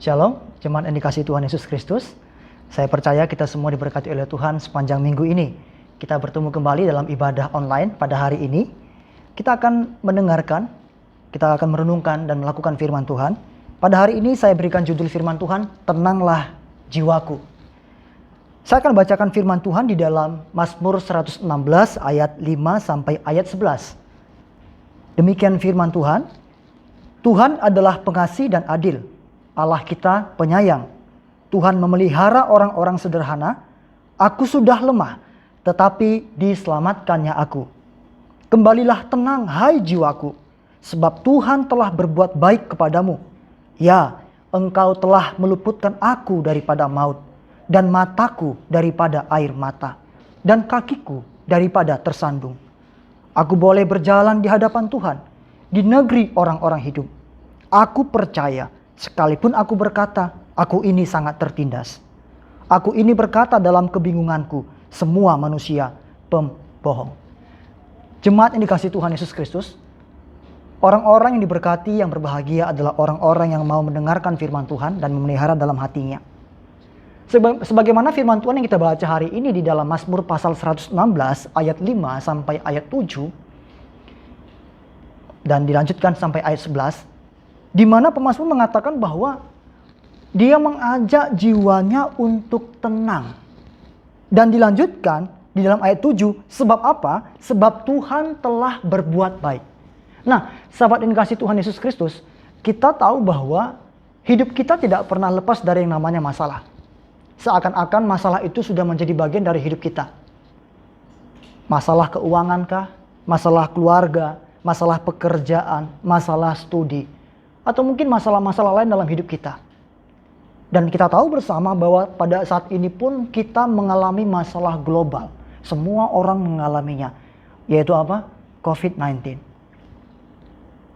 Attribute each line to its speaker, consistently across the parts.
Speaker 1: Shalom, jemaat yang dikasihi Tuhan Yesus Kristus. Saya percaya kita semua diberkati oleh Tuhan sepanjang minggu ini. Kita bertemu kembali dalam ibadah online pada hari ini. Kita akan mendengarkan, kita akan merenungkan dan melakukan firman Tuhan. Pada hari ini saya berikan judul firman Tuhan, Tenanglah Jiwaku. Saya akan bacakan firman Tuhan di dalam Mazmur 116 ayat 5 sampai ayat 11. Demikian firman Tuhan, Tuhan adalah pengasih dan adil. Allah kita penyayang. Tuhan memelihara orang-orang sederhana. Aku sudah lemah, tetapi diselamatkannya aku. Kembalilah tenang, hai jiwaku, sebab Tuhan telah berbuat baik kepadamu. Ya, Engkau telah meluputkan aku daripada maut, dan mataku daripada air mata, dan kakiku daripada tersandung. Aku boleh berjalan di hadapan Tuhan, di negeri orang-orang hidup. Aku percaya, sekalipun aku berkata, aku ini sangat tertindas. Aku ini berkata dalam kebingunganku, semua manusia pembohong. Jemaat yang dikasihi Tuhan Yesus Kristus, orang-orang yang diberkati, yang berbahagia adalah orang-orang yang mau mendengarkan firman Tuhan dan memelihara dalam hatinya. Sebagaimana firman Tuhan yang kita baca hari ini di dalam Mazmur pasal 116 ayat 5 sampai ayat 7 dan dilanjutkan sampai ayat 11, di mana pemazmur mengatakan bahwa dia mengajak jiwanya untuk tenang. Dan dilanjutkan di dalam ayat 7, sebab apa? Sebab Tuhan telah berbuat baik. Nah, sahabat yang dikasihi Tuhan Yesus Kristus, kita tahu bahwa hidup kita tidak pernah lepas dari yang namanya masalah. Seakan-akan masalah itu sudah menjadi bagian dari hidup kita. Masalah keuangan kah? Masalah keluarga? Masalah pekerjaan? Masalah studi? Atau mungkin masalah-masalah lain dalam hidup kita. Dan kita tahu bersama bahwa pada saat ini pun kita mengalami masalah global. Semua orang mengalaminya. Yaitu apa? COVID-19.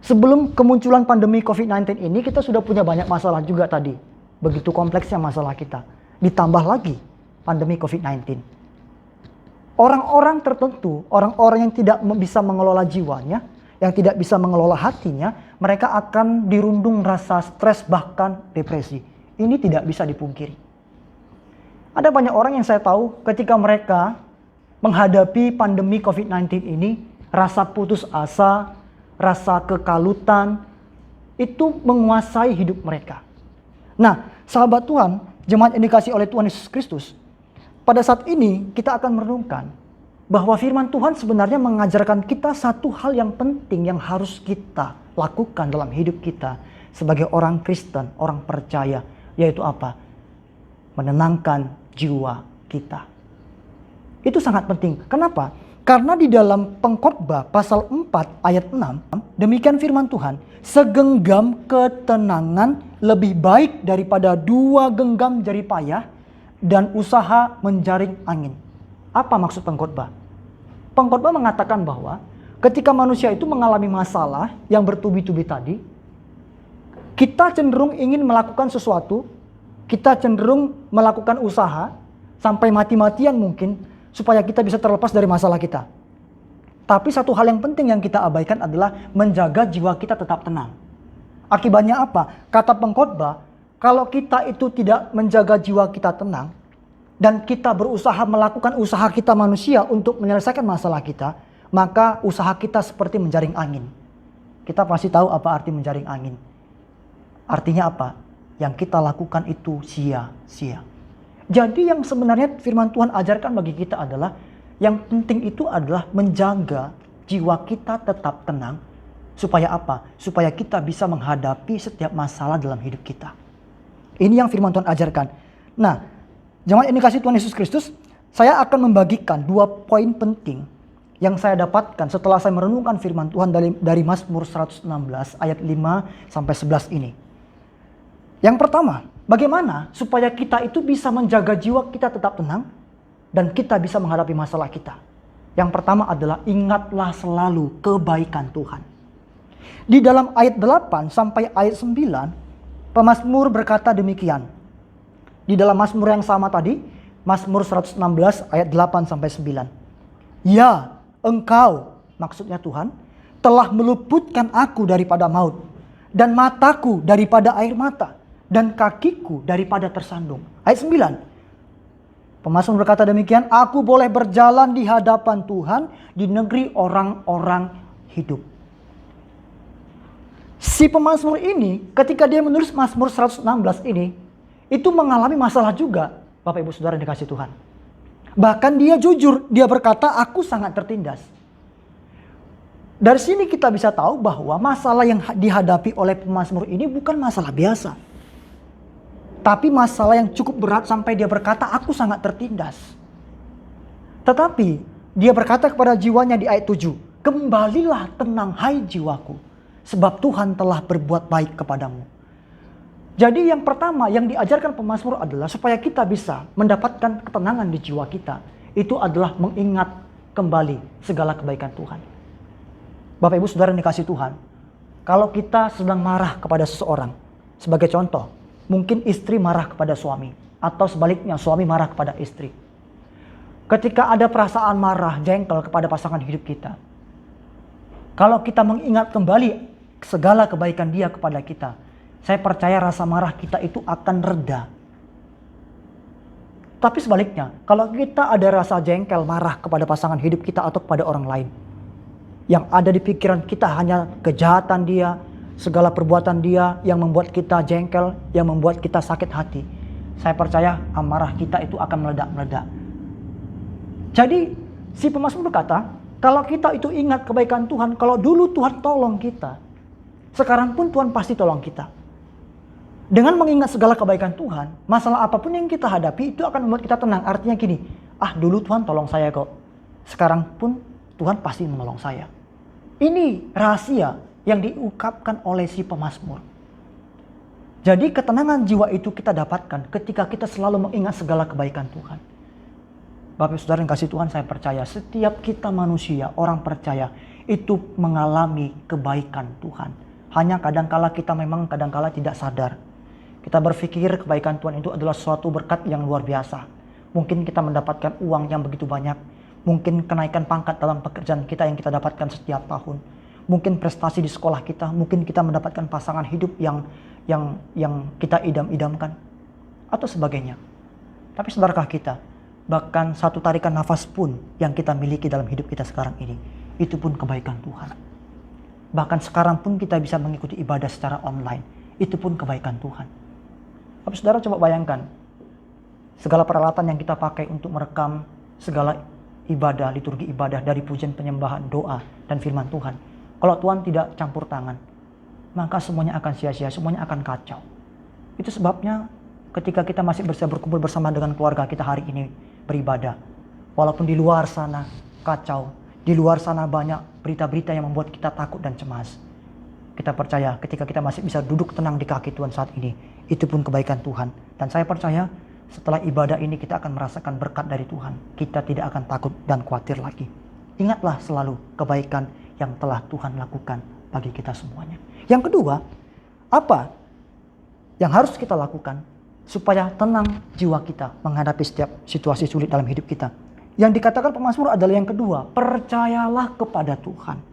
Speaker 1: Sebelum kemunculan pandemi COVID-19 ini, kita sudah punya banyak masalah juga tadi. Begitu kompleksnya masalah kita. Ditambah lagi pandemi COVID-19. Orang-orang tertentu, orang-orang yang tidak bisa mengelola jiwanya, yang tidak bisa mengelola hatinya, mereka akan dirundung rasa stres bahkan depresi. Ini tidak bisa dipungkiri. Ada banyak orang yang saya tahu ketika mereka menghadapi pandemi COVID-19 ini, rasa putus asa, rasa kekalutan, itu menguasai hidup mereka. Nah, sahabat Tuhan, jemaat yang dikasihi oleh Tuhan Yesus Kristus, pada saat ini kita akan merenungkan bahwa firman Tuhan sebenarnya mengajarkan kita satu hal yang penting yang harus kita lakukan dalam hidup kita sebagai orang Kristen, orang percaya, yaitu apa? Menenangkan jiwa kita. Itu sangat penting. Kenapa? Karena di dalam Pengkhotbah pasal 4 ayat 6, demikian firman Tuhan, segenggam ketenangan lebih baik daripada 2 genggam jeripayah dan usaha menjaring angin. Apa maksud pengkhotbah? Pengkhotbah mengatakan bahwa ketika manusia itu mengalami masalah yang bertubi-tubi tadi, kita cenderung ingin melakukan sesuatu, kita cenderung melakukan usaha, sampai mati-matian mungkin, supaya kita bisa terlepas dari masalah kita. Tapi satu hal yang penting yang kita abaikan adalah menjaga jiwa kita tetap tenang. Akibatnya apa? Kata pengkhotbah, kalau kita itu tidak menjaga jiwa kita tenang, dan kita berusaha melakukan usaha kita manusia untuk menyelesaikan masalah kita, maka usaha kita seperti menjaring angin. Kita pasti tahu apa arti menjaring angin. Artinya apa? Yang kita lakukan itu sia-sia. Jadi yang sebenarnya firman Tuhan ajarkan bagi kita adalah, yang penting itu adalah menjaga jiwa kita tetap tenang. Supaya apa? Supaya kita bisa menghadapi setiap masalah dalam hidup kita. Ini yang firman Tuhan ajarkan. Nah, jemaat yang dikasihi Tuhan Yesus Kristus, saya akan membagikan 2 poin penting yang saya dapatkan setelah saya merenungkan firman Tuhan dari Mazmur 116 ayat 5 sampai 11 ini. Yang pertama, bagaimana supaya kita itu bisa menjaga jiwa kita tetap tenang dan kita bisa menghadapi masalah kita. Yang pertama adalah ingatlah selalu kebaikan Tuhan. Di dalam ayat 8 sampai ayat 9, pemazmur berkata demikian. Di dalam Mazmur yang sama tadi, Mazmur 116 ayat 8 sampai 9. Ya, Engkau, maksudnya Tuhan, telah meluputkan aku daripada maut, dan mataku daripada air mata, dan kakiku daripada tersandung. Ayat 9. Pemazmur berkata demikian, aku boleh berjalan di hadapan Tuhan di negeri orang-orang hidup. Si pemazmur ini ketika dia menulis Mazmur 116 ini, itu mengalami masalah juga, Bapak Ibu Saudara yang dikasihi Tuhan. Bahkan dia jujur, dia berkata, aku sangat tertindas. Dari sini kita bisa tahu bahwa masalah yang dihadapi oleh pemazmur ini bukan masalah biasa. Tapi masalah yang cukup berat sampai dia berkata, aku sangat tertindas. Tetapi dia berkata kepada jiwanya di ayat 7, kembalilah tenang hai jiwaku, sebab Tuhan telah berbuat baik kepadamu. Jadi yang pertama yang diajarkan pemazmur adalah supaya kita bisa mendapatkan ketenangan di jiwa kita. Itu adalah mengingat kembali segala kebaikan Tuhan. Bapak Ibu Saudara yang dikasihi Tuhan, kalau kita sedang marah kepada seseorang, sebagai contoh, mungkin istri marah kepada suami, atau sebaliknya suami marah kepada istri. Ketika ada perasaan marah, jengkel kepada pasangan hidup kita, kalau kita mengingat kembali segala kebaikan dia kepada kita, saya percaya rasa marah kita itu akan reda. Tapi sebaliknya, kalau kita ada rasa jengkel marah kepada pasangan hidup kita atau kepada orang lain, yang ada di pikiran kita hanya kejahatan dia, segala perbuatan dia yang membuat kita jengkel, yang membuat kita sakit hati, saya percaya amarah kita itu akan meledak-meledak. Jadi si pemazmur berkata, kalau kita itu ingat kebaikan Tuhan, kalau dulu Tuhan tolong kita, sekarang pun Tuhan pasti tolong kita. Dengan mengingat segala kebaikan Tuhan, masalah apapun yang kita hadapi itu akan membuat kita tenang. Artinya gini, dulu Tuhan tolong saya kok, sekarang pun Tuhan pasti menolong saya. Ini rahasia yang diungkapkan oleh si pemazmur. Jadi ketenangan jiwa itu kita dapatkan ketika kita selalu mengingat segala kebaikan Tuhan. Bapak Saudara yang kasih Tuhan, saya percaya setiap kita manusia, orang percaya, itu mengalami kebaikan Tuhan. Hanya kadangkala kita memang kadangkala tidak sadar. Kita berpikir kebaikan Tuhan itu adalah suatu berkat yang luar biasa. Mungkin kita mendapatkan uang yang begitu banyak. Mungkin kenaikan pangkat dalam pekerjaan kita yang kita dapatkan setiap tahun. Mungkin prestasi di sekolah kita. Mungkin kita mendapatkan pasangan hidup yang kita idam-idamkan. Atau sebagainya. Tapi saudarkah kita, bahkan satu tarikan nafas pun yang kita miliki dalam hidup kita sekarang ini, itu pun kebaikan Tuhan. Bahkan sekarang pun kita bisa mengikuti ibadah secara online. Itu pun kebaikan Tuhan. Tapi saudara coba bayangkan, segala peralatan yang kita pakai untuk merekam segala ibadah, liturgi ibadah, dari pujian, penyembahan, doa, dan firman Tuhan. Kalau Tuhan tidak campur tangan, maka semuanya akan sia-sia, semuanya akan kacau. Itu sebabnya ketika kita masih bisa berkumpul bersama dengan keluarga kita hari ini beribadah, walaupun di luar sana kacau, di luar sana banyak berita-berita yang membuat kita takut dan cemas, kita percaya ketika kita masih bisa duduk tenang di kaki Tuhan saat ini, itu pun kebaikan Tuhan. Dan saya percaya setelah ibadah ini kita akan merasakan berkat dari Tuhan. Kita tidak akan takut dan khawatir lagi. Ingatlah selalu kebaikan yang telah Tuhan lakukan bagi kita semuanya. Yang kedua, apa yang harus kita lakukan supaya tenang jiwa kita menghadapi setiap situasi sulit dalam hidup kita? Yang dikatakan pemazmur adalah yang kedua, percayalah kepada Tuhan.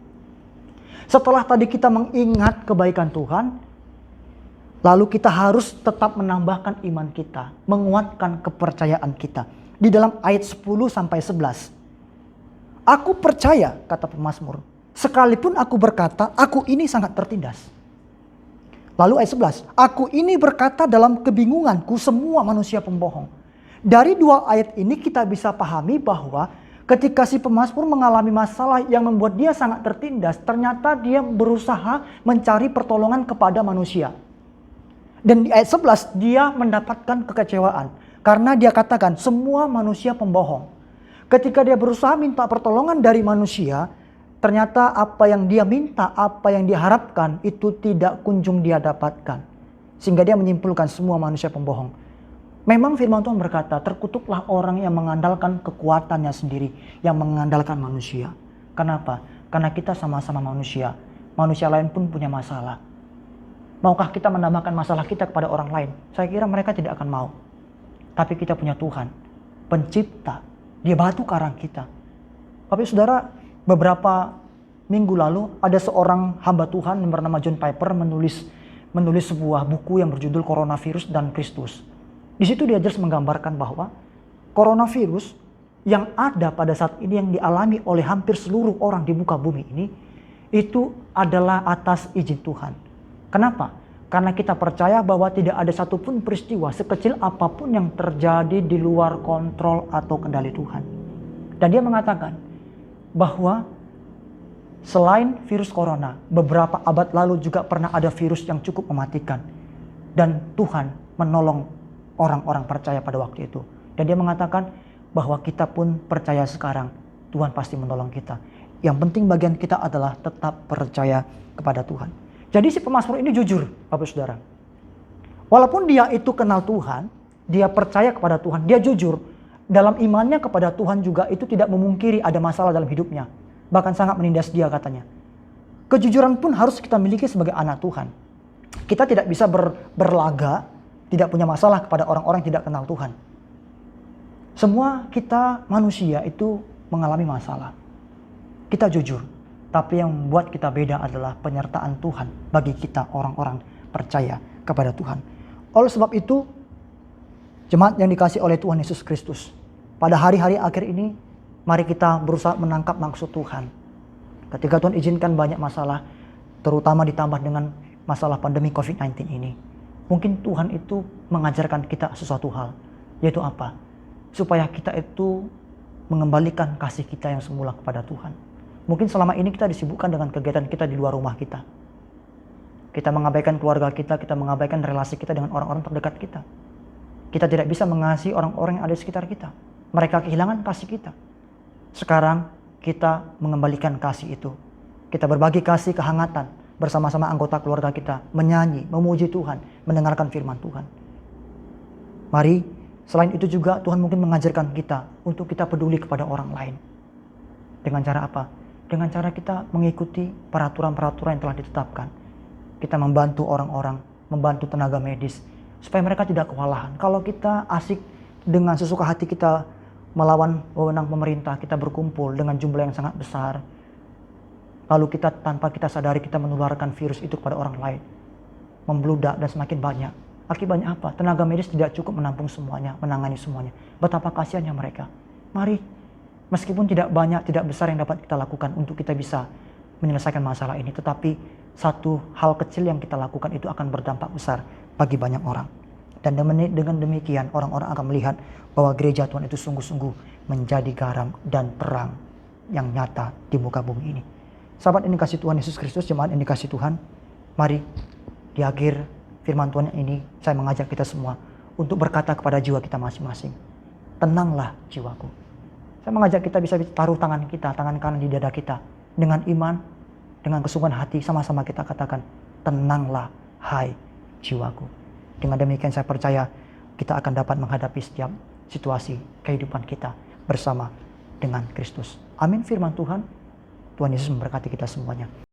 Speaker 1: Setelah tadi kita mengingat kebaikan Tuhan, lalu kita harus tetap menambahkan iman kita, menguatkan kepercayaan kita. Di dalam ayat 10-11. Aku percaya, kata pemazmur, sekalipun aku berkata, aku ini sangat tertindas. Lalu ayat 11, aku ini berkata dalam kebingunganku, semua manusia pembohong. Dari dua ayat ini kita bisa pahami bahwa ketika si pemazmur mengalami masalah yang membuat dia sangat tertindas, ternyata dia berusaha mencari pertolongan kepada manusia. Dan di ayat 11 dia mendapatkan kekecewaan. Karena dia katakan semua manusia pembohong. Ketika dia berusaha minta pertolongan dari manusia, ternyata apa yang dia minta, apa yang dia harapkan itu tidak kunjung dia dapatkan. Sehingga dia menyimpulkan semua manusia pembohong. Memang firman Tuhan berkata, terkutuklah orang yang mengandalkan kekuatannya sendiri, yang mengandalkan manusia. Kenapa? Karena kita sama-sama manusia. Manusia lain pun punya masalah. Maukah kita menambahkan masalah kita kepada orang lain? Saya kira mereka tidak akan mau. Tapi kita punya Tuhan, pencipta. Dia batu karang kita. Tapi saudara, beberapa minggu lalu ada seorang hamba Tuhan yang bernama John Piper menulis menulis sebuah buku yang berjudul Coronavirus dan Kristus. Di situ dia jelas menggambarkan bahwa coronavirus yang ada pada saat ini yang dialami oleh hampir seluruh orang di muka bumi ini itu adalah atas izin Tuhan. Kenapa? Karena kita percaya bahwa tidak ada satupun peristiwa sekecil apapun yang terjadi di luar kontrol atau kendali Tuhan. Dan dia mengatakan bahwa selain virus corona, beberapa abad lalu juga pernah ada virus yang cukup mematikan. Dan Tuhan menolong orang-orang percaya pada waktu itu. Dan dia mengatakan bahwa kita pun percaya sekarang Tuhan pasti menolong kita. Yang penting bagian kita adalah tetap percaya kepada Tuhan. Jadi si pemazmur ini jujur, Bapak Saudara. Walaupun dia itu kenal Tuhan, dia percaya kepada Tuhan, dia jujur. Dalam imannya kepada Tuhan juga itu tidak memungkiri ada masalah dalam hidupnya. Bahkan sangat menindas dia katanya. Kejujuran pun harus kita miliki sebagai anak Tuhan. Kita tidak bisa berlaga, tidak punya masalah kepada orang-orang yang tidak kenal Tuhan. Semua kita manusia itu mengalami masalah. Kita jujur. Tapi yang membuat kita beda adalah penyertaan Tuhan bagi kita orang-orang percaya kepada Tuhan. Oleh sebab itu, jemaat yang dikasihi oleh Tuhan Yesus Kristus, pada hari-hari akhir ini, mari kita berusaha menangkap maksud Tuhan. Ketika Tuhan izinkan banyak masalah, terutama ditambah dengan masalah pandemi COVID-19 ini, mungkin Tuhan itu mengajarkan kita sesuatu hal, yaitu apa? Supaya kita itu mengembalikan kasih kita yang semula kepada Tuhan. Mungkin selama ini kita disibukkan dengan kegiatan kita di luar rumah kita. Kita mengabaikan keluarga kita mengabaikan relasi kita dengan orang-orang terdekat kita. Kita tidak bisa mengasihi orang-orang yang ada di sekitar kita. Mereka kehilangan kasih kita. Sekarang kita mengembalikan kasih itu. Kita berbagi kasih kehangatan bersama-sama anggota keluarga kita. Menyanyi, memuji Tuhan, mendengarkan firman Tuhan. Mari, selain itu juga Tuhan mungkin mengajarkan kita untuk kita peduli kepada orang lain. Dengan cara apa? Dengan cara kita mengikuti peraturan-peraturan yang telah ditetapkan. Kita membantu orang-orang, membantu tenaga medis, supaya mereka tidak kewalahan. Kalau kita asik dengan sesuka hati kita melawan wewenang pemerintah, kita berkumpul dengan jumlah yang sangat besar. Lalu kita tanpa kita sadari kita menularkan virus itu kepada orang lain. Membludak dan semakin banyak. Akibatnya apa? Tenaga medis tidak cukup menampung semuanya, menangani semuanya. Betapa kasihannya mereka. Mari, meskipun tidak banyak, tidak besar yang dapat kita lakukan untuk kita bisa menyelesaikan masalah ini. Tetapi satu hal kecil yang kita lakukan itu akan berdampak besar bagi banyak orang. Dan dengan demikian orang-orang akan melihat bahwa gereja Tuhan itu sungguh-sungguh menjadi garam dan terang yang nyata di muka bumi ini. Sahabat yang dikasihi Tuhan Yesus Kristus, jemaat yang dikasihi Tuhan, mari di akhir firman Tuhan ini saya mengajak kita semua untuk berkata kepada jiwa kita masing-masing, tenanglah jiwaku. Saya mengajak kita bisa taruh tangan kita, tangan kanan di dada kita. Dengan iman, dengan kesungguhan hati, sama-sama kita katakan, tenanglah hai jiwaku. Dengan demikian saya percaya kita akan dapat menghadapi setiap situasi kehidupan kita bersama dengan Kristus. Amin firman Tuhan. Tuhan Yesus memberkati kita semuanya.